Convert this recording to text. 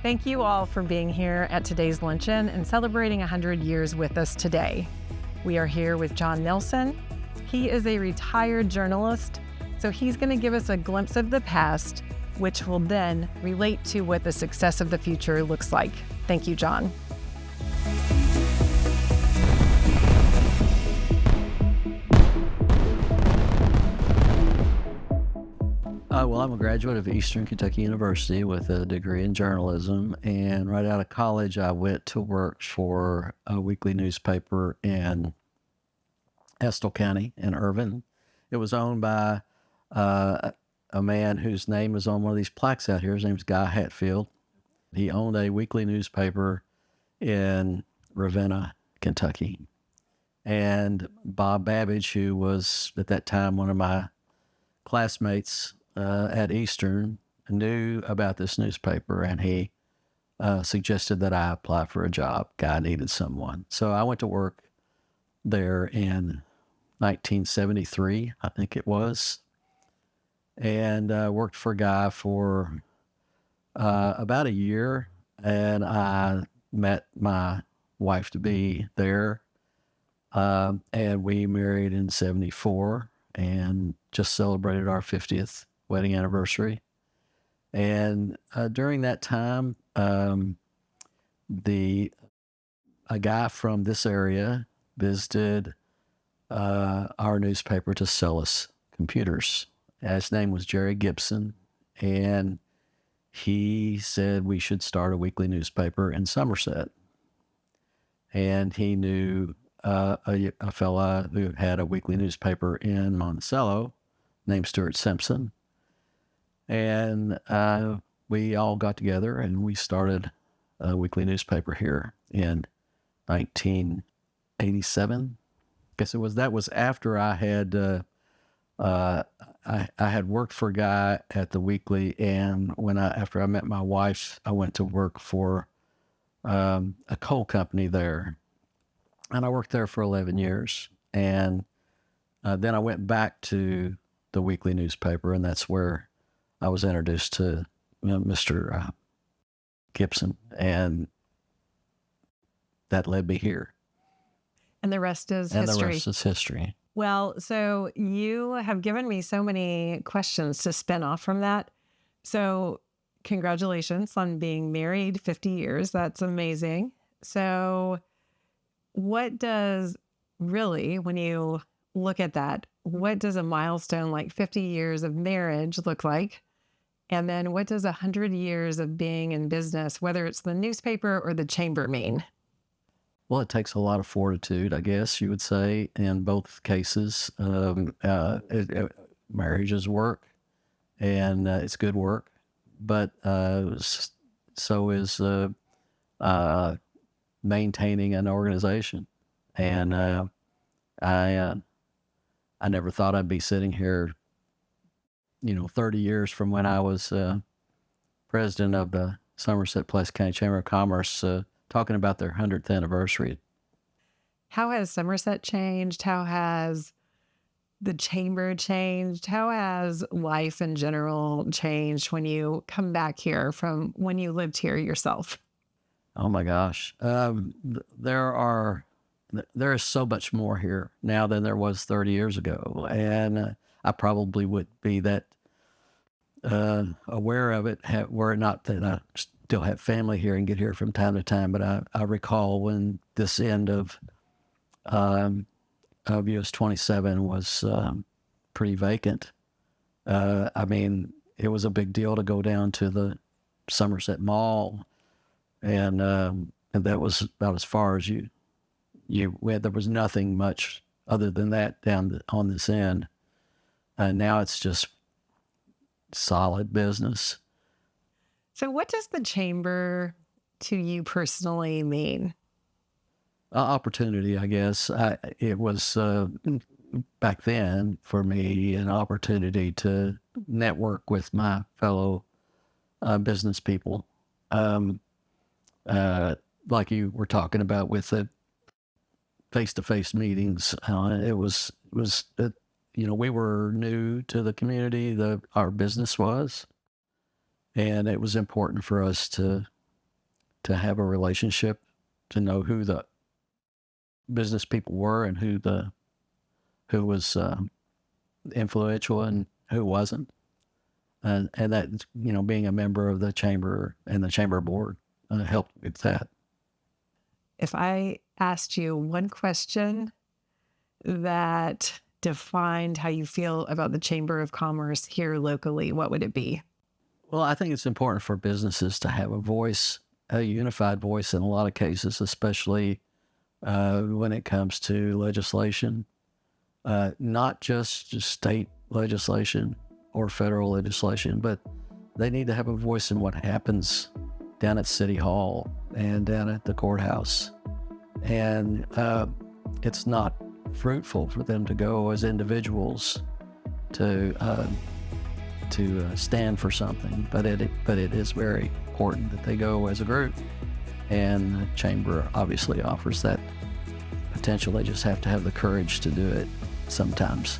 Thank you all for being here at today's luncheon and celebrating 100 years with us today. We are here with John Nelson. He is a retired journalist, so he's going to give us a glimpse of the past, which will then relate to what the success of the future looks like. Thank you, John. Well, I'm a graduate of Eastern Kentucky University with a degree in journalism, and right out of college, I went to work for a weekly newspaper in Estill County in Irvin. It was owned by a man whose name is on one of these plaques out here. His name's Guy Hatfield. He owned a weekly newspaper in Ravenna, Kentucky. And Bob Babbage, who was at that time one of my classmates at Eastern, knew about this newspaper, and he suggested that I apply for a job. Guy needed someone. So I went to work there in 1973, I think it was, and worked for Guy for about a year, and I met my wife-to-be there, and we married in 74 and just celebrated our 50th wedding anniversary. And during that time, a guy from this area visited our newspaper to sell us computers. His name was Jerry Gibson, and he said we should start a weekly newspaper in Somerset. And he knew a fella who had a weekly newspaper in Monticello named Stuart Simpson. And we all got together and we started a weekly newspaper here in 1987. Guess that was after I had I had worked for a guy at the Weekly, and after I met my wife, I went to work for a coal company there, and I worked there for 11 years, and then I went back to the Weekly newspaper, and that's where I was introduced to Mr. Gibson, and that led me here. And the rest is history. And the rest is history. Well, so you have given me so many questions to spin off from that. So congratulations on being married 50 years. That's amazing. So what does really, when you look at that, what does a milestone like 50 years of marriage look like? And then what does 100 years of being in business, whether it's the newspaper or the chamber, mean? Well, it takes a lot of fortitude, I guess you would say, in both cases. Marriage is work, and it's good work, but so is maintaining an organization. And I never thought I'd be sitting here, 30 years from when I was president of the Somerset-Pulaski County Chamber of Commerce, talking about their 100th anniversary. How has Somerset changed? How has the chamber changed? How has life in general changed when you come back here from when you lived here yourself? Oh my gosh. There is so much more here now than there was 30 years ago. And I probably would be that aware of it were it not that I still have family here and get here from time to time. But I recall when this end of US 27 was pretty vacant. It was a big deal to go down to the Somerset Mall, and that was about as far as you went. There was nothing much other than that down on this end. Now it's just solid business. So what does the chamber to you personally mean? Opportunity, I guess. It was back then for me an opportunity to network with my fellow business people, like you were talking about with the face-to-face meetings. It was we were new to the community, our business was, and it was important for us to to have a relationship, to know who the business people were and who was influential and who wasn't. And that, being a member of the chamber and the chamber board helped with that. If I asked you one question that defined how you feel about the Chamber of Commerce here locally, what would it be? Well, I think it's important for businesses to have a voice, a unified voice in a lot of cases, especially when it comes to legislation, not just state legislation or federal legislation, but they need to have a voice in what happens down at City Hall and down at the courthouse. And it's not fruitful for them to go as individuals to stand for something, but it is very important that they go as a group. And the chamber obviously offers that potential. They just have to have the courage to do it sometimes.